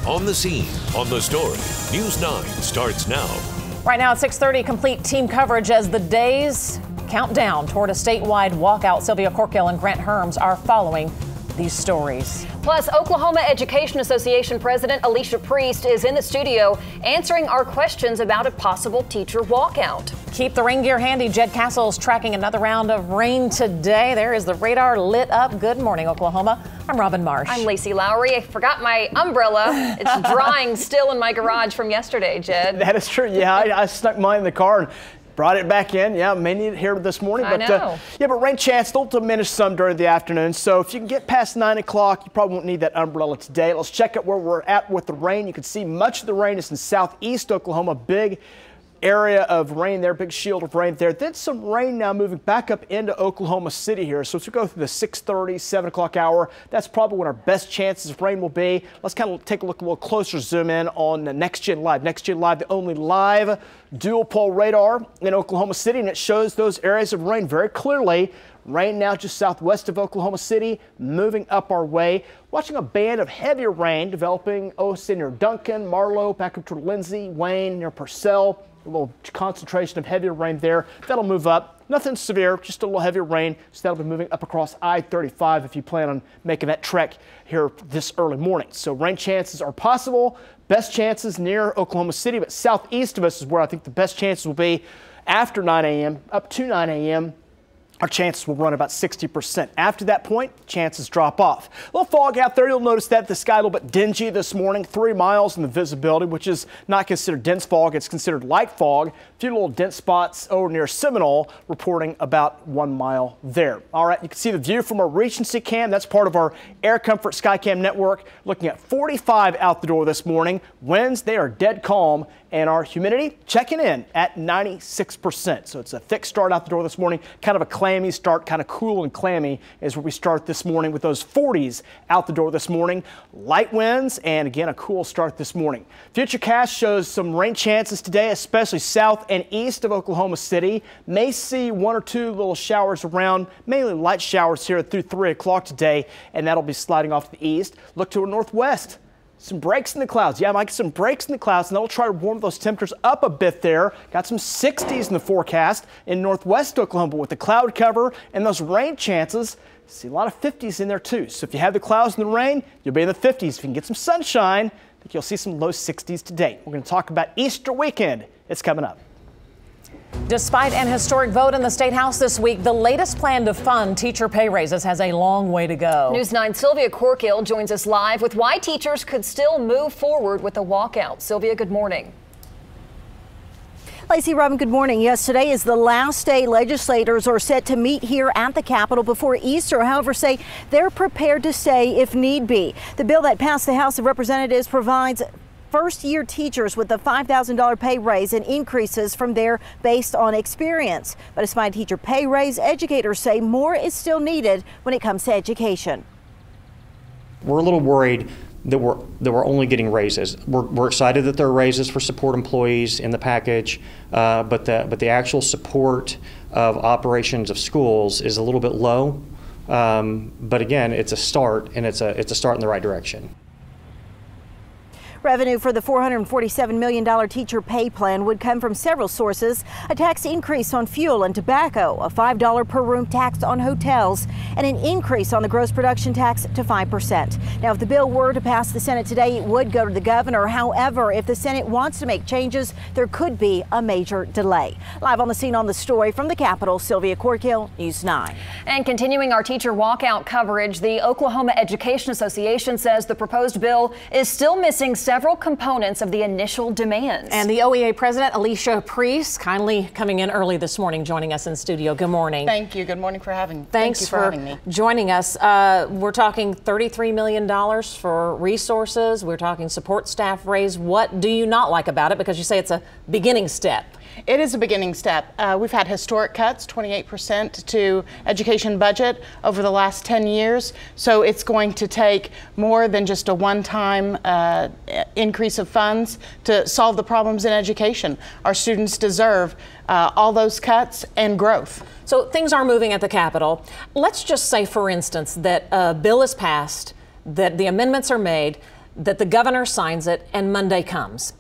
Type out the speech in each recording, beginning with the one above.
On the scene, on the story. News 9 starts now. Right now at 6:30, complete team coverage as the days count down toward a statewide walkout. Sylvia Corkill and Grant Herms are following these stories. Plus, Oklahoma Education Association President Alicia Priest is in the studio answering our questions about a possible teacher walkout. Keep the rain gear handy. Jed Castle's tracking another round of rain today. There is the radar lit up. Good morning, Oklahoma. I'm Robin Marsh. I'm Lacey Lowry. I forgot my umbrella. It's drying still in my garage from yesterday, Jed. That is true. Yeah, I stuck mine in the car and brought it back in. Yeah, may need it here this morning. I know. But rain chance will diminish some during the afternoon. So if you can get past 9 o'clock, you probably won't need that umbrella today. Let's check out where we're at with the rain. You can see much of the rain is in southeast Oklahoma. Big area of rain there, big shield of rain there. Then some rain now moving back up into Oklahoma City here. So as we go through the 6:30, 7 o'clock hour, that's probably when our best chances of rain will be. Let's kind of take a look a little closer, zoom in on Next Gen Live. Next Gen Live, the only live dual pole radar in Oklahoma City, and it shows those areas of rain very clearly. Rain now just southwest of Oklahoma City, moving up our way. Watching a band of heavier rain developing, near Duncan, Marlow, back up to Lindsay, Wayne, near Purcell. A little concentration of heavier rain there. That'll move up. Nothing severe, just a little heavier rain. So that'll be moving up across I-35 if you plan on making that trek here this early morning. So rain chances are possible. Best chances near Oklahoma City, but southeast of us is where I think the best chances will be after 9 a.m. up to 9 a.m. Our chances will run about 60%. After that point, chances drop off. A little fog out there. You'll notice that the sky a little bit dingy this morning. 3 miles in the visibility, which is not considered dense fog. It's considered light fog. A few little dense spots over near Seminole, reporting about 1 mile there. All right, you can see the view from our Regency cam. That's part of our Air Comfort Skycam network. Looking at 45 out the door this morning. Winds, they are dead calm. And our humidity checking in at 96%. So it's a thick start out the door this morning, kind of a clammy start, kind of cool and clammy is where we start this morning with those 40s out the door this morning. Light winds and again, a cool start this morning. Futurecast shows some rain chances today, especially south and east of Oklahoma City. May see 1 or 2 little showers around, mainly light showers here through 3 o'clock today, and that'll be sliding off to the east. Look to the northwest. Some breaks in the clouds. Yeah, I might get some breaks in the clouds, and that'll try to warm those temperatures up a bit there. Got some 60s in the forecast in northwest Oklahoma with the cloud cover and those rain chances. See a lot of 50s in there too. So if you have the clouds and the rain, you'll be in the 50s. If you can get some sunshine, I think you'll see some low 60s today. We're going to talk about Easter weekend. It's coming up. Despite an historic vote in the State House this week, the latest plan to fund teacher pay raises has a long way to go. News 9's Sylvia Corkill joins us live with why teachers could still move forward with a walkout. Sylvia, good morning. Lacey, Robin, good morning. Yes, today is the last day legislators are set to meet here at the Capitol before Easter. However, say they're prepared to stay if need be. The bill that passed the House of Representatives provides first-year teachers with a $5,000 pay raise and increases from there based on experience. But despite a teacher pay raise, educators say more is still needed when it comes to education. We're a little worried that we're only getting raises. We're excited that there are raises for support employees in the package, but the actual support of operations of schools is a little bit low. But again, it's a start, and it's a start in the right direction. Revenue for the $447 million teacher pay plan would come from several sources: a tax increase on fuel and tobacco, a $5 per room tax on hotels, and an increase on the gross production tax to 5%. Now, if the bill were to pass the Senate today, it would go to the governor. However, if the Senate wants to make changes, there could be a major delay. Live on the scene on the story from the Capitol, Sylvia Corkill, News 9. And continuing our teacher walkout coverage, the Oklahoma Education Association says the proposed bill is still missing several components of the initial demands. And the OEA president, Alicia Priest, kindly coming in early this morning, joining us in studio. Good morning. Thank you. Good morning for having me. Thanks for having me. Joining us. We're talking $33 million for resources. We're talking support staff raise. What do you not like about it? Because you say it's a beginning step. It is a beginning step. We've had historic cuts, 28% to education budget over the last 10 years. So it's going to take more than just a one-time increase of funds to solve the problems in education. Our students deserve all those cuts and growth. So things are moving at the Capitol. Let's just say, for instance, that a bill is passed, that the amendments are made. that the governor signs it and Monday comes.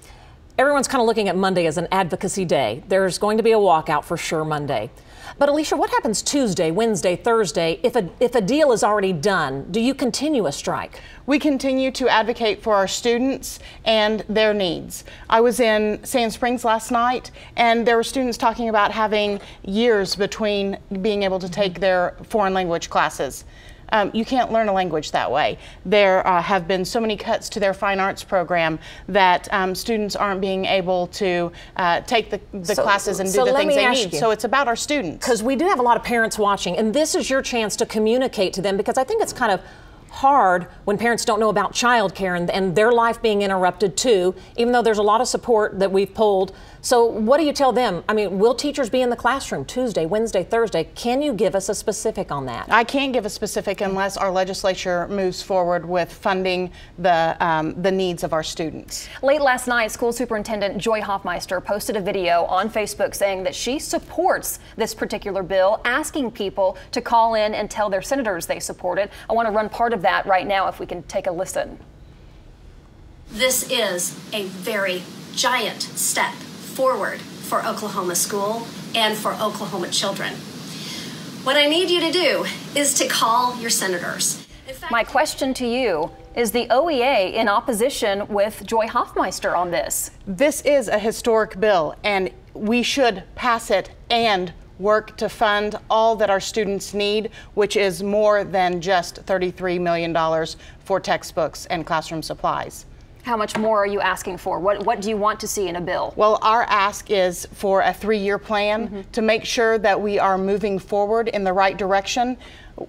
Everyone's kind of looking at Monday as an advocacy day. There's going to be a walkout for sure Monday. But Alicia, what happens Tuesday, Wednesday, Thursday if a deal is already done? Do you continue a strike? We continue to advocate for our students and their needs. I was in Sand Springs last night, and there were students talking about having years between being able to take their foreign language classes. You can't learn a language that way. There have been so many cuts to their fine arts program that students aren't being able to take the classes and do the things they need. So it's about our students. Because we do have a lot of parents watching, and this is your chance to communicate to them, because I think it's kind of hard when parents don't know about childcare and their life being interrupted too, even though there's a lot of support that we've pulled. So what do you tell them? I mean, will teachers be in the classroom Tuesday, Wednesday, Thursday? Can you give us a specific on that? I can't give a specific unless our legislature moves forward with funding the needs of our students. Late last night, School Superintendent Joy Hoffmeister posted a video on Facebook saying that she supports this particular bill, asking people to call in and tell their senators they support it. I want to run part of that right now if we can take a listen. This is a very giant step forward for Oklahoma school and for Oklahoma children. What I need you to do is to call your senators. My question to you, is the OEA in opposition with Joy Hoffmeister on this? This is a historic bill, and we should pass it and work to fund all that our students need, which is more than just $33 million for textbooks and classroom supplies. How much more are you asking for? What do you want to see in a bill? Well, our ask is for a 3-year plan to make sure that we are moving forward in the right direction.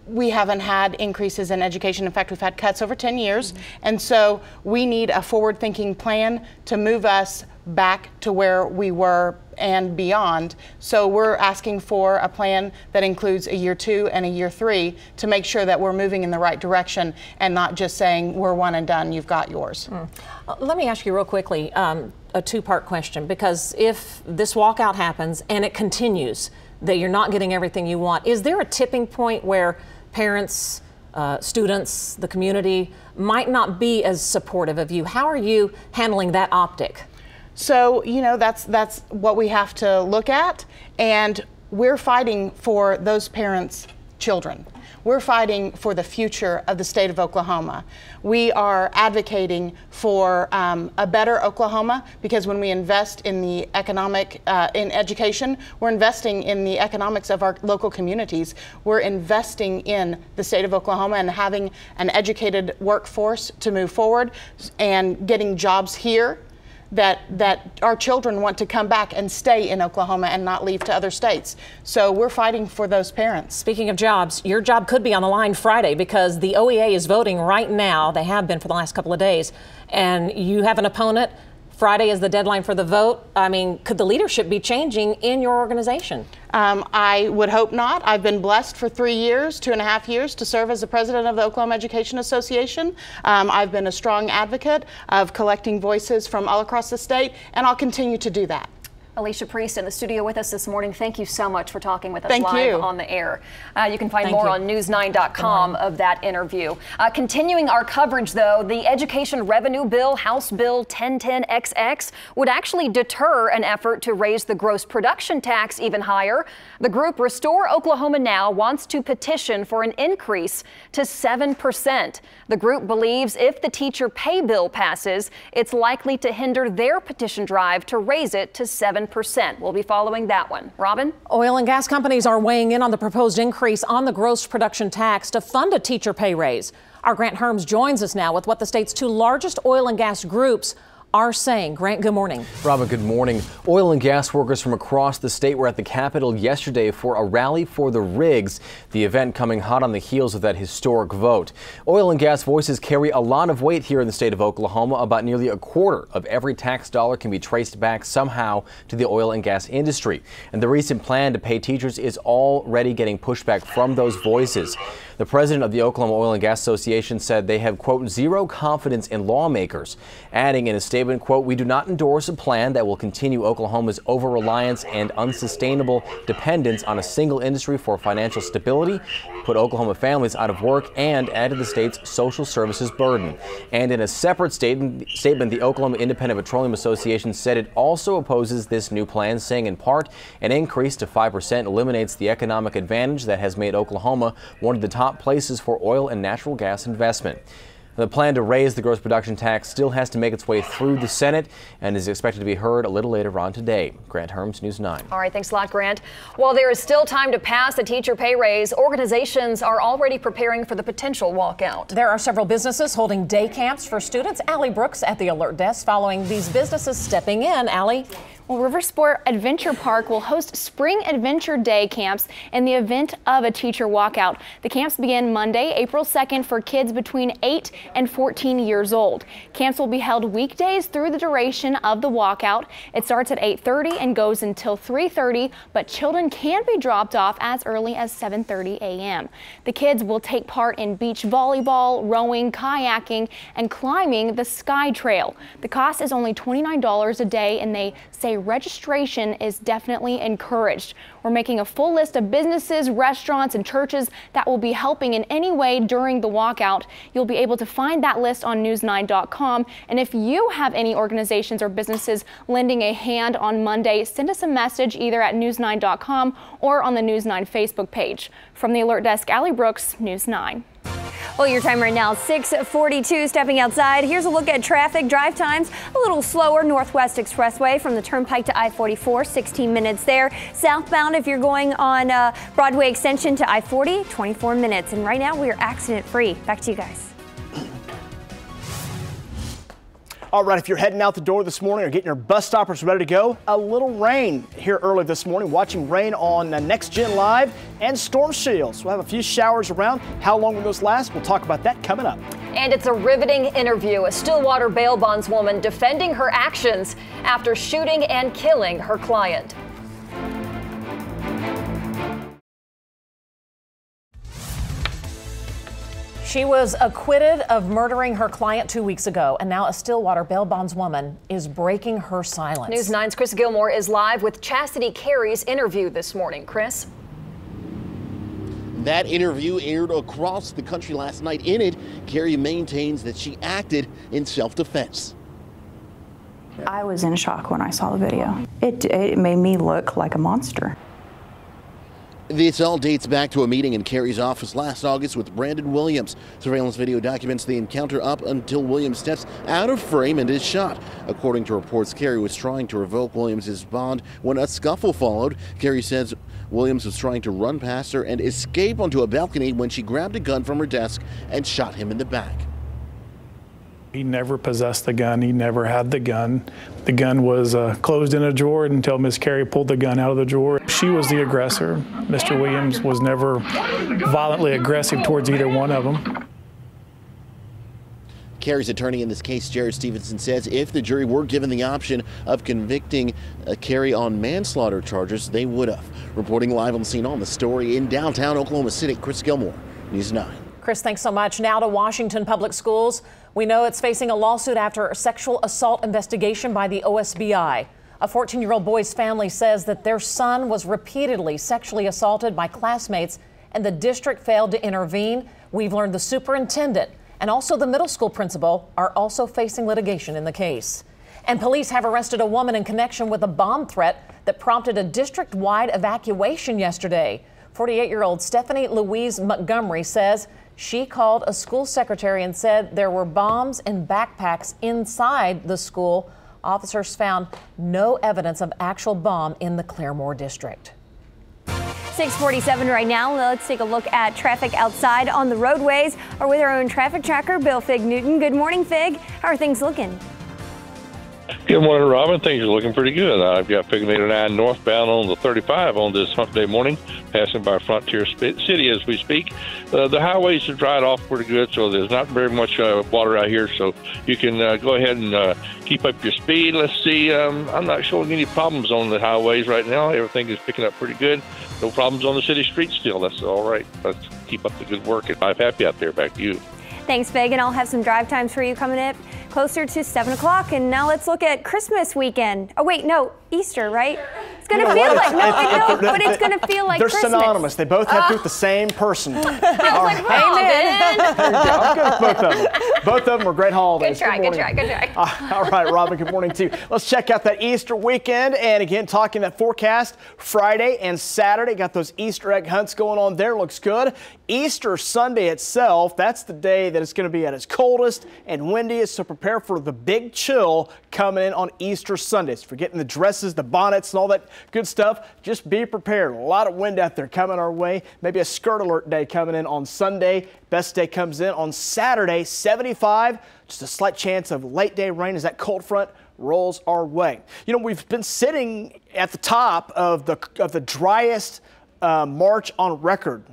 We haven't had increases in education. In fact, we've had cuts over 10 years. And so we need a forward-thinking plan to move us back to where we were and beyond. So we're asking for a plan that includes a year 2 and a year 3 to make sure that we're moving in the right direction and not just saying we're one and done, you've got yours. Let me ask you real quickly a two-part question, because if this walkout happens and it continues, that you're not getting everything you want, is there a tipping point where parents, students, the community might not be as supportive of you? How are you handling that optic? So, you know, that's what we have to look at, and we're fighting for those parents' children. We're fighting for the future of the state of Oklahoma. We are advocating for a better Oklahoma, because when we invest in the in education, we're investing in the economics of our local communities. We're investing in the state of Oklahoma and having an educated workforce to move forward and getting jobs here that our children want to come back and stay in Oklahoma and not leave to other states. So we're fighting for those parents. Speaking of jobs, your job could be on the line Friday, because the OEA is voting right now. They have been for the last couple of days. And you have an opponent. Friday is the deadline for the vote. I mean, could the leadership be changing in your organization? I would hope not. I've been blessed for 3 years, 2.5 years, to serve as the president of the Oklahoma Education Association. I've been a strong advocate of collecting voices from all across the state, and I'll continue to do that. Alicia Priest in the studio with us this morning. Thank you so much for talking with us Thank live you. on the air. You can find more on news9.com of that interview. Continuing our coverage, though, the Education Revenue Bill, House Bill 1010XX, would actually deter an effort to raise the gross production tax even higher. The group Restore Oklahoma Now wants to petition for an increase to 7%. The group believes if the teacher pay bill passes, it's likely to hinder their petition drive to raise it to 7%. We'll be following that one. Robin? Oil and gas companies are weighing in on the proposed increase on the gross production tax to fund a teacher pay raise. Our Grant Herms joins us now with what the state's 2 largest oil and gas groups are saying. Grant, good morning. Robin, good morning. Oil and gas workers from across the state were at the Capitol yesterday for a rally for the rigs, the event coming hot on the heels of that historic vote. Oil and gas voices carry a lot of weight here in the state of Oklahoma. About nearly a quarter of every tax dollar can be traced back somehow to the oil and gas industry. And the recent plan to pay teachers is already getting pushback from those voices. The president of the Oklahoma Oil and Gas Association said they have, quote, zero confidence in lawmakers, adding in a statement, quote, we do not endorse a plan that will continue Oklahoma's over-reliance and unsustainable dependence on a single industry for financial stability, put Oklahoma families out of work, and add to the state's social services burden. And in a separate statement, the Oklahoma Independent Petroleum Association said it also opposes this new plan, saying in part an increase to 5% eliminates the economic advantage that has made Oklahoma one of the top places for oil and natural gas investment. The plan to raise the gross production tax still has to make its way through the Senate and is expected to be heard a little later on today. Grant Herms, News 9. All right, thanks a lot, Grant. While there is still time to pass a teacher pay raise, organizations are already preparing for the potential walkout. There are several businesses holding day camps for students. Allie Brooks at the Alert Desk following these businesses stepping in. Allie? Well, Riversport Adventure Park will host Spring Adventure Day camps in the event of a teacher walkout. The camps begin Monday, April 2nd for kids between 8 and 14 years old. Camps will be held weekdays through the duration of the walkout. It starts at 8:30 and goes until 3:30, but children can be dropped off as early as 7:30 a.m. The kids will take part in beach volleyball, rowing, kayaking, and climbing the Sky Trail. The cost is only $29 a day, and they say registration is definitely encouraged. We're making a full list of businesses, restaurants, and churches that will be helping in any way during the walkout. You'll be able to find that list on news9.com. And if you have any organizations or businesses lending a hand on Monday, send us a message either at news9.com or on the News 9 Facebook page. From the Alert Desk, Allie Brooks, News 9. Well, your time right now, 6:42. Stepping outside, here's a look at traffic. Drive times a little slower. Northwest Expressway from the Turnpike to I-44, 16 minutes there. Southbound, if you're going on Broadway Extension to I-40, 24 minutes. And right now, we are accident-free. Back to you guys. All right, if you're heading out the door this morning or getting your bus stoppers ready to go, a little rain here early this morning. Watching rain on Next Gen Live and Storm Shields. We'll have a few showers around. How long will those last? We'll talk about that coming up. And it's a riveting interview. A Stillwater bail bondswoman defending her actions after shooting and killing her client. She was acquitted of murdering her client 2 weeks ago, and now a Stillwater bail bondswoman is breaking her silence. News 9's Chris Gilmore is live with Chastity Carey's interview this morning. Chris? That interview aired across the country last night. In it, Carey maintains that she acted in self-defense. I was in shock when I saw the video. It made me look like a monster. This all dates back to a meeting in Carey's office last August with Brandon Williams. Surveillance video documents the encounter up until Williams steps out of frame and is shot. According to reports, Carey was trying to revoke Williams' bond when a scuffle followed. Carey says Williams was trying to run past her and escape onto a balcony when she grabbed a gun from her desk and shot him in the back. He never possessed the gun. He never had the gun. The gun was closed in a drawer until Miss Carey pulled the gun out of the drawer. She was the aggressor. Mr. Williams was never violently aggressive towards either one of them. Carey's attorney in this case, Jared Stevenson, says if the jury were given the option of convicting Carey on manslaughter charges, they would have. Reporting live on the scene on the story in downtown Oklahoma City, Chris Gilmore, News 9. Chris, thanks so much. Now to Washington Public Schools. We know it's facing a lawsuit after a sexual assault investigation by the OSBI. A 14-year-old boy's family says that their son was repeatedly sexually assaulted by classmates and the district failed to intervene. We've learned the superintendent and also the middle school principal are also facing litigation in the case. And police have arrested a woman in connection with a bomb threat that prompted a district-wide evacuation yesterday. 48-year-old Stephanie Louise Montgomery says she called a school secretary and said there were bombs and backpacks inside the school. Officers found no evidence of actual bomb in the Claremore district. 6:47 right now. Let's take a look at traffic outside on the roadways or with our own traffic tracker, Bill Fig Newton. Good morning, Fig. How are things looking? Good morning, Robin. Things are looking pretty good. I've got Pig 89 northbound on the 35 on this hump day morning, passing by Frontier City as we speak. The highways have dried off pretty good, so there's not very much water out here, so you can go ahead and keep up your speed. Let's see. I'm not showing any problems on the highways right now. Everything is picking up pretty good. No problems on the city streets still. That's all right. But keep up the good work, and I'm happy out there. Back to you. Thanks, Big, and I'll have some drive times for you coming up closer to 7 o'clock. And now let's look at Christmas weekend. Oh, wait, no, Easter, right? It's going to feel like, but it's going to feel like they're Christmas. synonymous. They both have to do with the same person. Amen. I'm good with both of them. Both of them are great holidays. Good try. All right, Robin, good morning to you. Let's check out that Easter weekend. And again, talking that forecast, Friday and Saturday, got those Easter egg hunts going on there. Looks good. Easter Sunday itself, that's the day that it's going to be at its coldest and windiest, so prepare for the big chill coming in on Easter Sunday. So if you're getting the dresses, the bonnets, and all that good stuff, just be prepared. A lot of wind out there coming our way. Maybe a skirt alert day coming in on Sunday. Best day comes in on Saturday, 75. Just a slight chance of late day rain as that cold front rolls our way. You know, we've been sitting at the top of the driest March on record.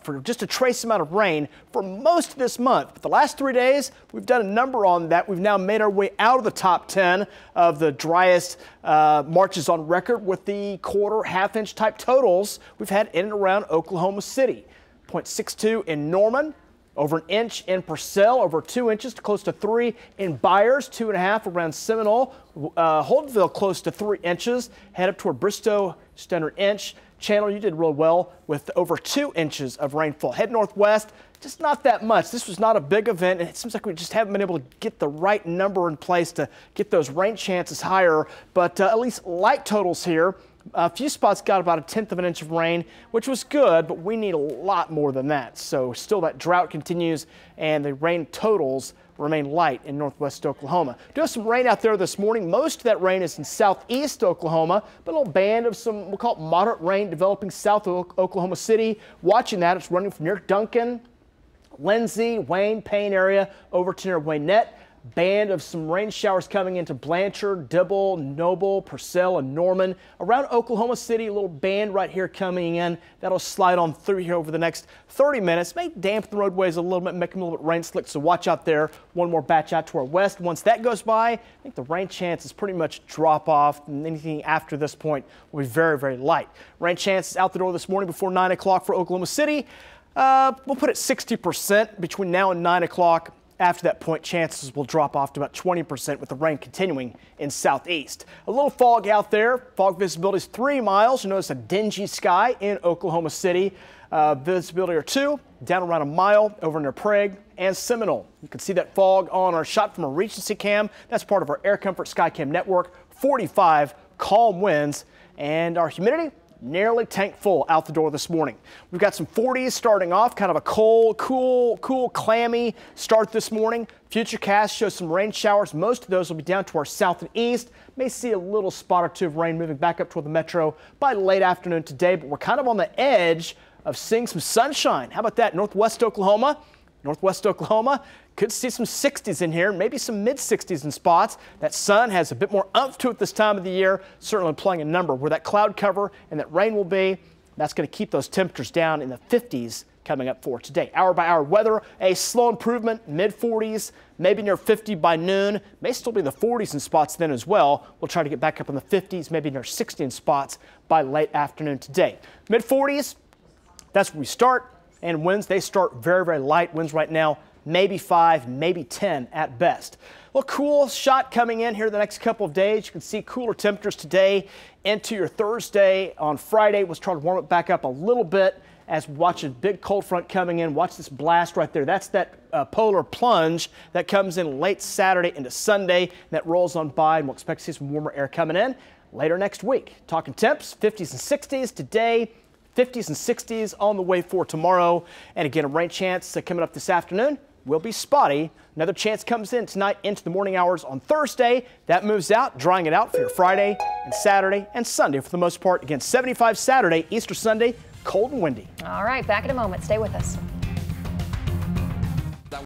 For just a trace amount of rain for most of this month. But the last 3 days, we've done a number on that. We've now made our way out of the top 10 of the driest Marches on record with the quarter, half-inch type totals we've had in and around Oklahoma City. 0.62 in Norman, over an inch in Purcell, over 2 inches to close to 3 in Byers, 2.5 around Seminole, Holdenville close to 3 inches, head up toward Bristow, just under an inch. Chandler, you did real well with over 2 inches of rainfall. Head northwest, just not that much. This was not a big event, and it seems like we just haven't been able to get the right number in place to get those rain chances higher, but at least light totals here. A few spots got about 1/10 of an inch of rain, which was good, but we need a lot more than that. So still that drought continues, and the rain totals remain light in northwest Oklahoma. Do have some rain out there this morning. Most of that rain is in southeast Oklahoma, but a little band of some, we'll call it moderate rain developing south of Oklahoma City. Watching that, it's running from near Duncan, Lindsay, Wayne, Payne area over to near Waynette. Band of some rain showers coming into Blanchard, Dibble, Noble, Purcell, and Norman. Around Oklahoma City, a little band right here coming in. That'll slide on through here over the next 30 minutes. May dampen the roadways a little bit, make them a little bit rain slick, so watch out there. One more batch out to our west. Once that goes by, I think the rain chances pretty much drop off, and anything after this point will be very, very light. Rain chances out the door this morning before 9 o'clock for Oklahoma City. We'll put it 60% between now and 9 o'clock. After that point, chances will drop off to about 20% with the rain continuing in southeast. A little fog out there. Fog visibility is 3 miles. You notice a dingy sky in Oklahoma City. Visibility are 2, down around 1 mile over near Prague and Seminole. You can see that fog on our shot from a Regency cam. That's part of our Air Comfort Skycam network. 45 calm winds, and our humidity nearly tank full out the door this morning. We've got some 40s starting off, kind of a cold, cool, clammy start this morning. Futurecast shows some rain showers. Most of those will be down to our south and east. May see a little spot or two of rain moving back up toward the metro by late afternoon today, but we're kind of on the edge of seeing some sunshine. How about that? Northwest Oklahoma could see some 60s in here, maybe some mid-60s in spots. That sun has a bit more oomph to it this time of the year, certainly playing a number where that cloud cover and that rain will be. That's going to keep those temperatures down in the 50s coming up for today. Hour by hour weather, a slow improvement, mid-40s, maybe near 50 by noon. May still be the 40s in spots then as well. We'll try to get back up in the 50s, maybe near 60 in spots by late afternoon today. Mid-40s, that's where we start. And winds, they start very, very light. Winds right now, maybe 5, maybe 10 at best. Well, cool shot coming in here the next couple of days. You can see cooler temperatures today into your Thursday. On Friday, we'll try to warm it back up a little bit as we watch a big cold front coming in. Watch this blast right there. That's that polar plunge that comes in late Saturday into Sunday. That rolls on by, and we'll expect to see some warmer air coming in later next week. Talking temps, 50s and 60s today. 50s and 60s on the way for tomorrow. And again, a rain chance coming up this afternoon will be spotty. Another chance comes in tonight into the morning hours on Thursday. That moves out, drying it out for your Friday and Saturday and Sunday for the most part. Again, 75 Saturday, Easter Sunday, cold and windy. All right, back in a moment. Stay with us.